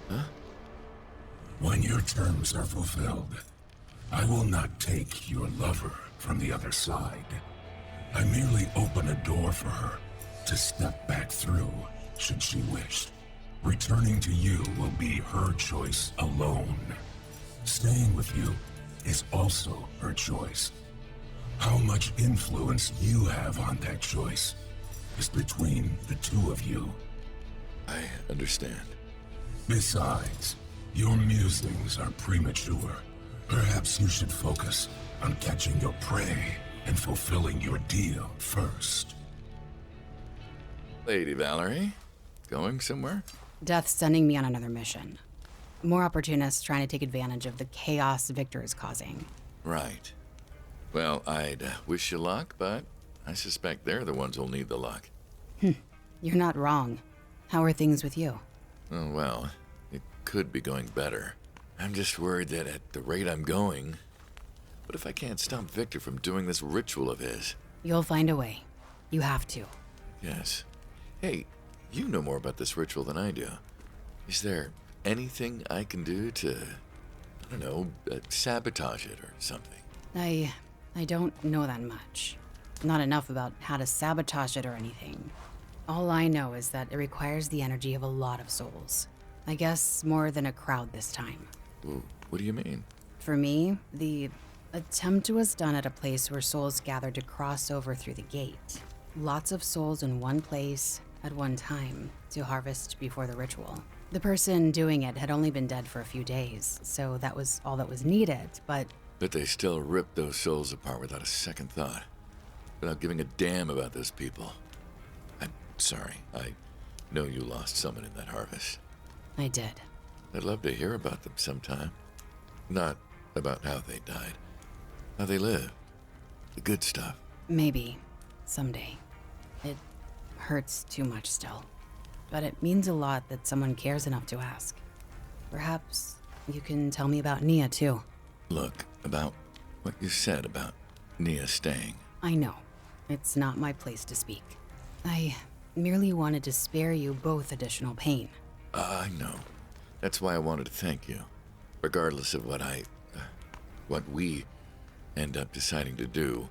Huh? When your terms are fulfilled, I will not take your lover from the other side. I merely open a door for her to step back through, should she wish. Returning to you will be her choice alone. Staying with you is also her choice. How much influence you have on that choice is between the two of you. I understand. Besides, your musings are premature. Perhaps you should focus on catching your prey and fulfilling your deal first. Lady Valerie, going somewhere? Death's sending me on another mission. More opportunists trying to take advantage of the chaos Victor is causing. Right. Well, I'd wish you luck, but I suspect they're the ones who'll need the luck. You're not wrong. How are things with you? Oh, well, it could be going better. I'm just worried that at the rate I'm going, what if I can't stop Victor from doing this ritual of his? You'll find a way. You have to. Yes. Hey, you know more about this ritual than I do. Is there anything I can do to, I don't know, sabotage it or something? I don't know that much. Not enough about how to sabotage it or anything. All I know is that it requires the energy of a lot of souls. I guess more than a crowd this time. Well, what do you mean? For me, the attempt was done at a place where souls gathered to cross over through the gate. Lots of souls in one place at one time to harvest before the ritual. The person doing it had only been dead for a few days, so that was all that was needed, but But they still ripped those souls apart without a second thought. Without giving a damn about those people. I'm sorry. I know you lost someone in that harvest. I did. I'd love to hear about them sometime. Not about how they died. How they lived. The good stuff. Maybe. Someday. It hurts too much still. But it means a lot that someone cares enough to ask. Perhaps you can tell me about Nia, too. Look, about what you said about Nia staying. I know. It's not my place to speak. I merely wanted to spare you both additional pain. I know. That's why I wanted to thank you. Regardless of what we end up deciding to do,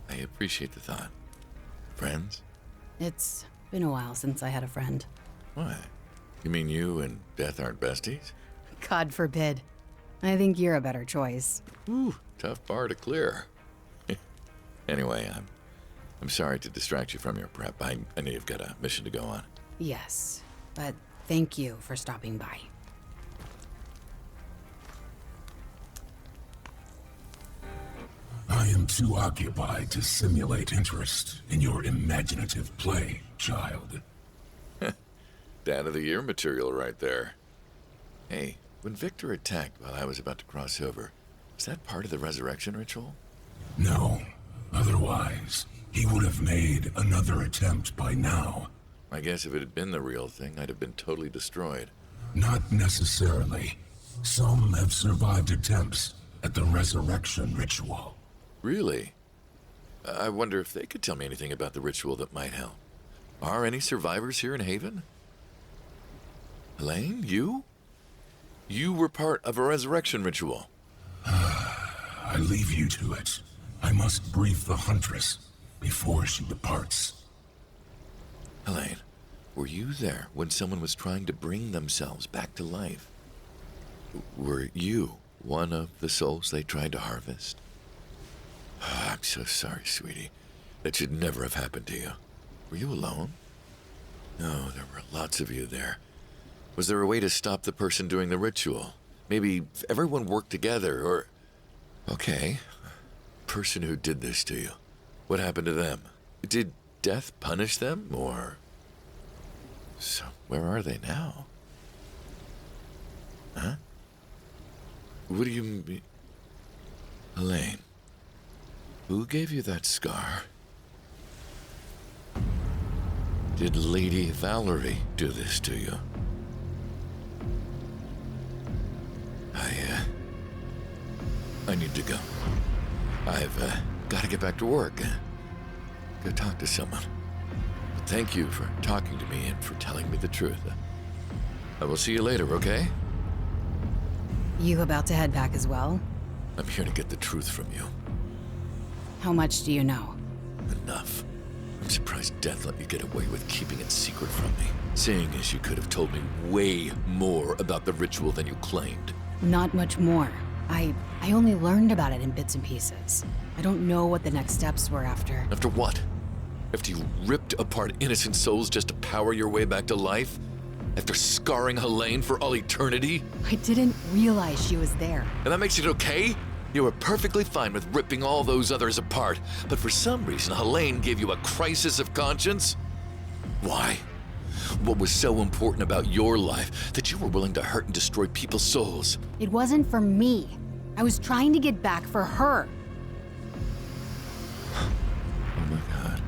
I appreciate the thought. Friends? It's been a while since I had a friend. What? You mean you and Death aren't besties? God forbid. I think you're a better choice. Ooh, tough bar to clear. Anyway, I'm sorry to distract you from your prep. I know you've got a mission to go on. Yes, but thank you for stopping by. I am too occupied to simulate interest in your imaginative play, child. Dad of the Year material right there. Hey, when Victor attacked while I was about to cross over, was that part of the resurrection ritual? No. Otherwise, he would have made another attempt by now. I guess if it had been the real thing, I'd have been totally destroyed. Not necessarily. Some have survived attempts at the resurrection ritual. Really? I wonder if they could tell me anything about the ritual that might help. Are any survivors here in Haven? Elaine, you? You were part of a resurrection ritual. I leave you to it. I must brief the Huntress before she departs. Elaine, were you there when someone was trying to bring themselves back to life? Were you one of the souls they tried to harvest? I'm so sorry, sweetie. That should never have happened to you. Were you alone? No, there were lots of you there. Was there a way to stop the person doing the ritual? Maybe everyone worked together, or... Okay. Person who did this to you. What happened to them? Did Death punish them, or... So, where are they now? Huh? What do you mean? Elaine, who gave you that scar? Did Lady Valerie do this to you? I need to go. I've got to get back to work. Go talk to someone. But thank you for talking to me and for telling me the truth. I will see you later, okay? You about to head back as well? I'm here to get the truth from you. How much do you know? Enough. I'm surprised Death let you get away with keeping it secret from me. Seeing as you could have told me way more about the ritual than you claimed. Not much more. I only learned about it in bits and pieces. I don't know what the next steps were after. After what? After you ripped apart innocent souls just to power your way back to life? After scarring Helene for all eternity? I didn't realize she was there. And that makes it okay? You were perfectly fine with ripping all those others apart, but for some reason Helene gave you a crisis of conscience? Why? What was so important about your life that you were willing to hurt and destroy people's souls? It wasn't for me. I was trying to get back for her. Oh my God.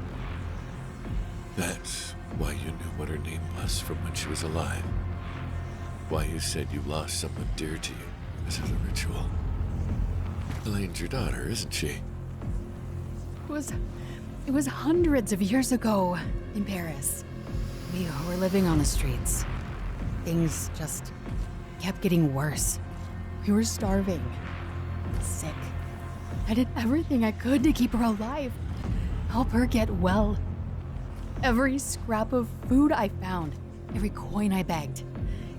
That's why you knew what her name was from when she was alive. Why you said you lost someone dear to you because of the ritual. Elaine's your daughter, isn't she? It was hundreds of years ago in Paris. We were living on the streets. Things just kept getting worse. We were starving, sick. I did everything I could to keep her alive, help her get well. Every scrap of food I found, every coin I begged,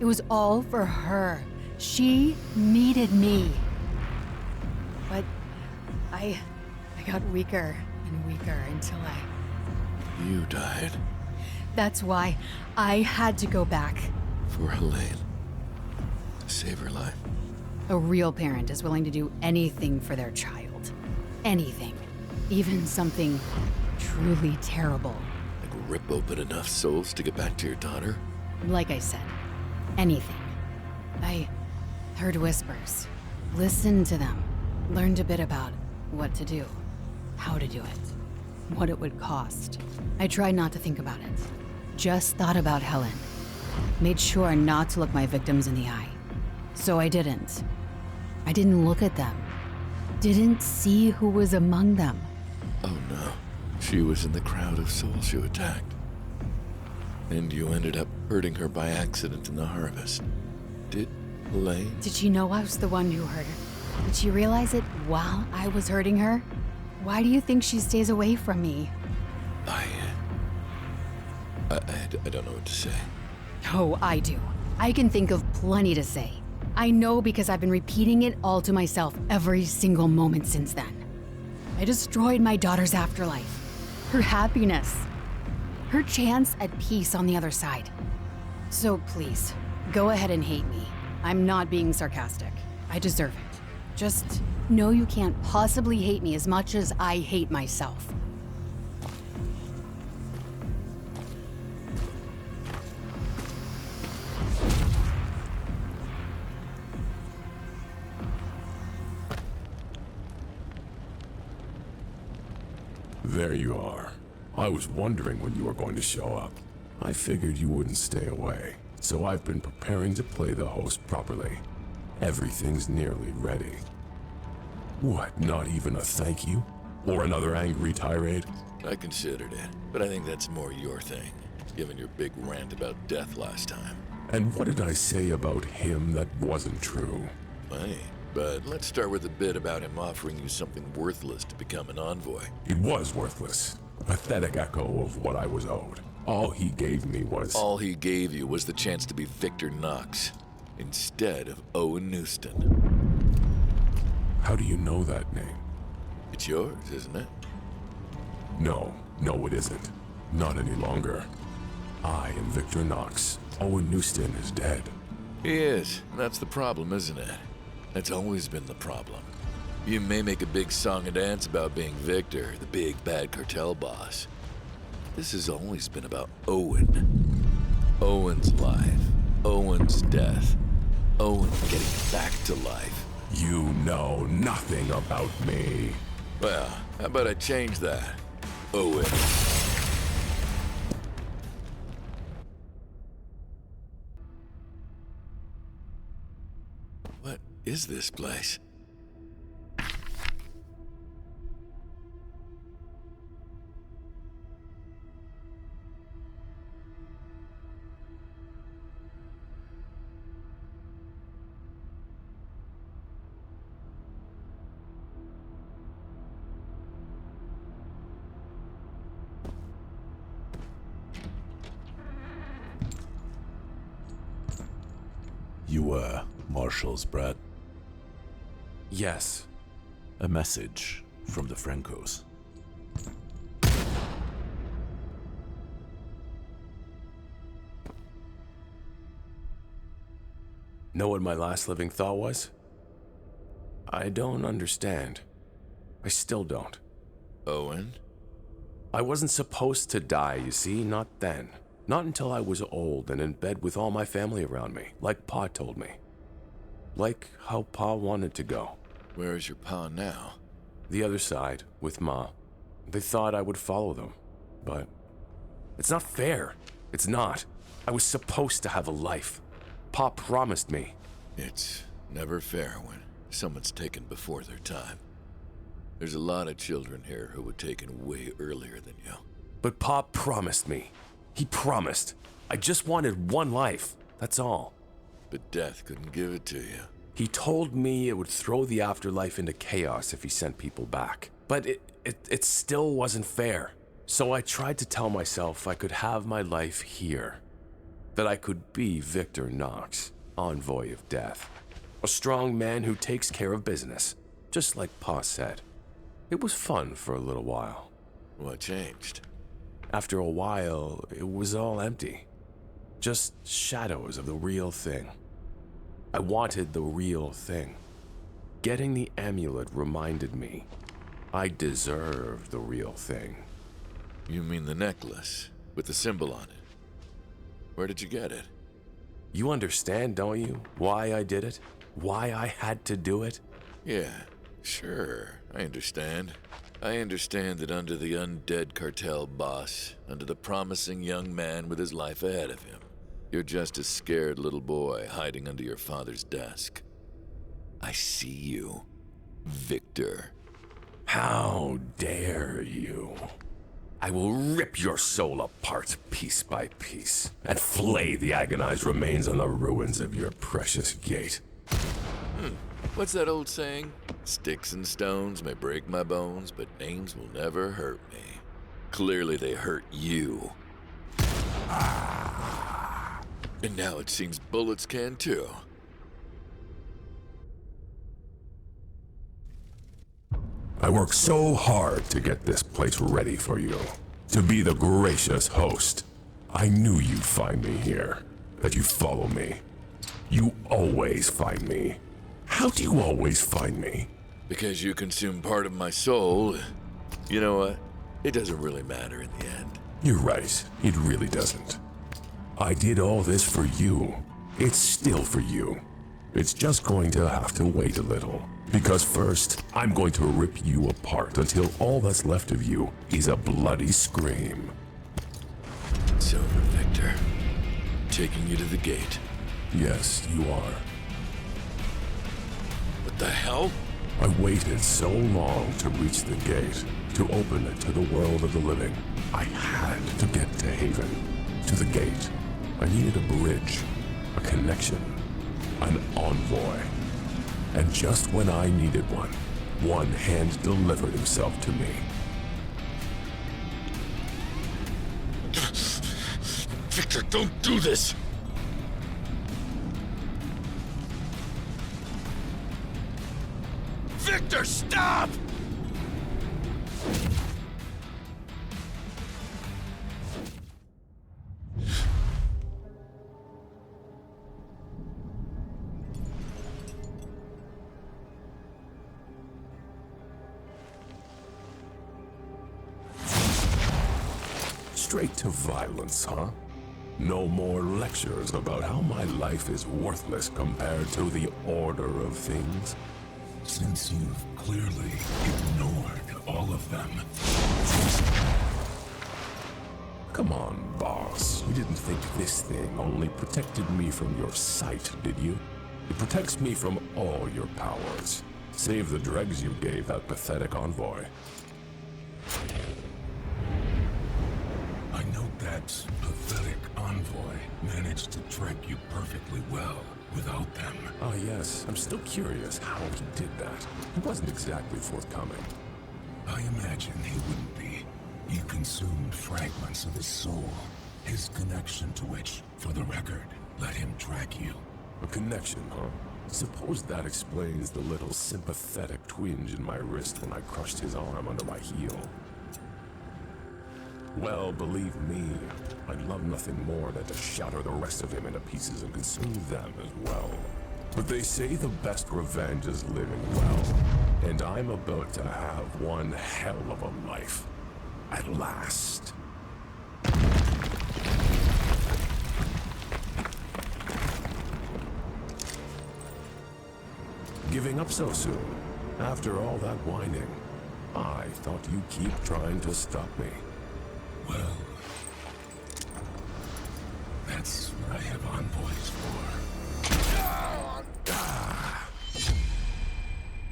it was all for her. She needed me. But I got weaker and weaker until You died. That's why I had to go back. For Helene. To save her life. A real parent is willing to do anything for their child. Anything. Even something truly terrible. Like rip open enough souls to get back to your daughter? Like I said, anything. I heard whispers, listened to them, learned a bit about what to do, how to do it. what it would cost. I tried not to think about it. Just thought about Helen. Made sure not to look my victims in the eye. So I didn't. I didn't look at them. Didn't see who was among them. Oh no. She was in the crowd of souls you attacked. And you ended up hurting her by accident in the harvest. Did Elaine? Did she know I was the one who hurt her? Did she realize it while I was hurting her? Why do you think she stays away from me? I don't know what to say. Oh, I do. I can think of plenty to say. I know because I've been repeating it all to myself every single moment since then. I destroyed my daughter's afterlife, her happiness, her chance at peace on the other side. So please, go ahead and hate me. I'm not being sarcastic. I deserve it. Just know you can't possibly hate me as much as I hate myself. There you are. I was wondering when you were going to show up. I figured you wouldn't stay away, so I've been preparing to play the host properly. Everything's nearly ready. What, not even a thank you? Or another angry tirade? I considered it, but I think that's more your thing, given your big rant about death last time. And what did I say about him that wasn't true? Funny, but let's start with a bit about him offering you something worthless to become an envoy. It was worthless. A pathetic echo of what I was owed. All he gave me was... All he gave you was the chance to be Victor Knox, instead of Owen Newston. How do you know that name? It's yours, isn't it? No, it isn't. Not any longer. I am Victor Knox. Owen Newston is dead. He is. That's the problem, isn't it? That's always been the problem. You may make a big song and dance about being Victor, the big bad cartel boss. This has always been about Owen. Owen's life. Owen's death. Owen getting back to life. You know nothing about me. Well, how about I change that? Owen. What is this place? You were Marshall's brat. Yes. A message from the Francos. Know what my last living thought was? I don't understand. I still don't. Owen? I wasn't supposed to die, you see, not then. Not until I was old and in bed with all my family around me, like Pa told me. Like how Pa wanted to go. Where is your pa now? The other side, with Ma. They thought I would follow them, but it's not fair. It's not. I was supposed to have a life. Pa promised me. It's never fair when someone's taken before their time. There's a lot of children here who were taken way earlier than you. But Pa promised me. He promised. I just wanted one life, that's all. But death couldn't give it to you. He told me it would throw the afterlife into chaos if he sent people back. But it still wasn't fair. So I tried to tell myself I could have my life here. That I could be Victor Knox, Envoy of Death. A strong man who takes care of business, just like Pa said. It was fun for a little while. What changed? After a while, it was all empty. Just shadows of the real thing. I wanted the real thing. Getting the amulet reminded me I deserved the real thing. You mean the necklace, with the symbol on it? Where did you get it? You understand, don't you, why I did it? Why I had to do it? Yeah, sure, I understand. I understand that under the undead cartel boss, under the promising young man with his life ahead of him, you're just a scared little boy hiding under your father's desk. I see you, Victor. How dare you? I will rip your soul apart piece by piece and flay the agonized remains on the ruins of your precious gate. What's that old saying? Sticks and stones may break my bones, but names will never hurt me. Clearly they hurt you. And now it seems bullets can too. I worked so hard to get this place ready for you, to be the gracious host. I knew you'd find me here, that you follow me. You always find me. How do you always find me? Because you consume part of my soul. You know what? It doesn't really matter in the end. You're right, it really doesn't. I did all this for you. It's still for you. It's just going to have to wait a little. Because first, I'm going to rip you apart until all that's left of you is a bloody scream. It's over, Victor. Taking you to the gate. Yes, you are. What the hell? I waited so long to reach the gate, to open it to the world of the living. I had to get to Haven, to the gate. I needed a bridge, a connection, an envoy. And just when I needed one hand delivered himself to me. Victor, don't do this! Victor, stop! Straight to violence, huh? No more lectures about how my life is worthless compared to the order of things. Since you've clearly ignored all of them. Come on, boss. You didn't think this thing only protected me from your sight, did you? It protects me from all your powers. Save the dregs you gave that pathetic envoy. I know that pathetic envoy managed to track you perfectly well without them. Ah, yes. I'm still curious how he did that. He wasn't exactly forthcoming. I imagine he wouldn't be. You consumed fragments of his soul, his connection to which, for the record, let him track you. A connection, huh? Suppose that explains the little sympathetic twinge in my wrist when I crushed his arm under my heel. Well, believe me, I'd love nothing more than to shatter the rest of him into pieces and consume them as well. But they say the best revenge is living well, and I'm about to have one hell of a life. At last. Giving up so soon, after all that whining. I thought you'd keep trying to stop me. Well, that's what I have envoys for.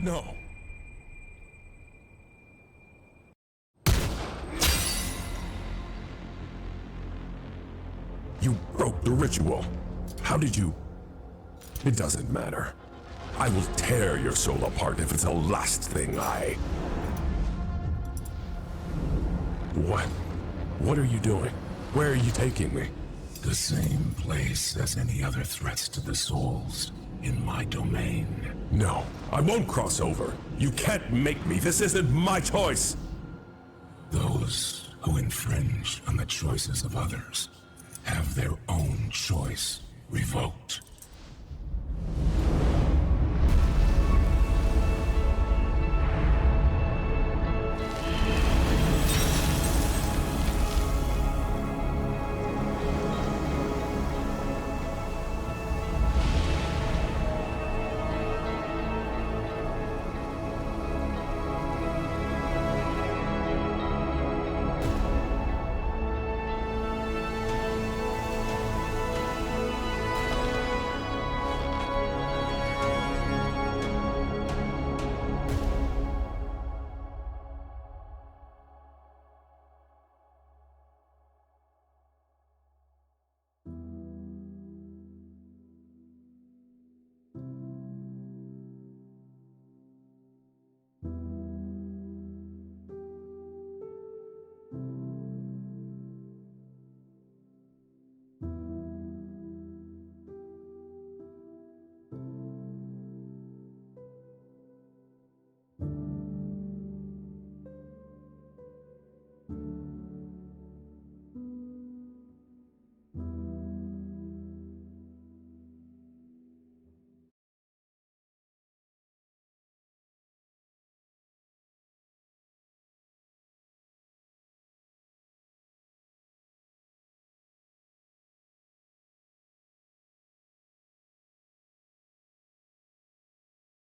No. You broke the ritual. How did you? It doesn't matter. I will tear your soul apart if it's the last thing I... What? What are you doing? Where are you taking me? The same place as any other threats to the souls in my domain. No, I won't cross over. You can't make me. This isn't my choice. Those who infringe on the choices of others have their own choice revoked.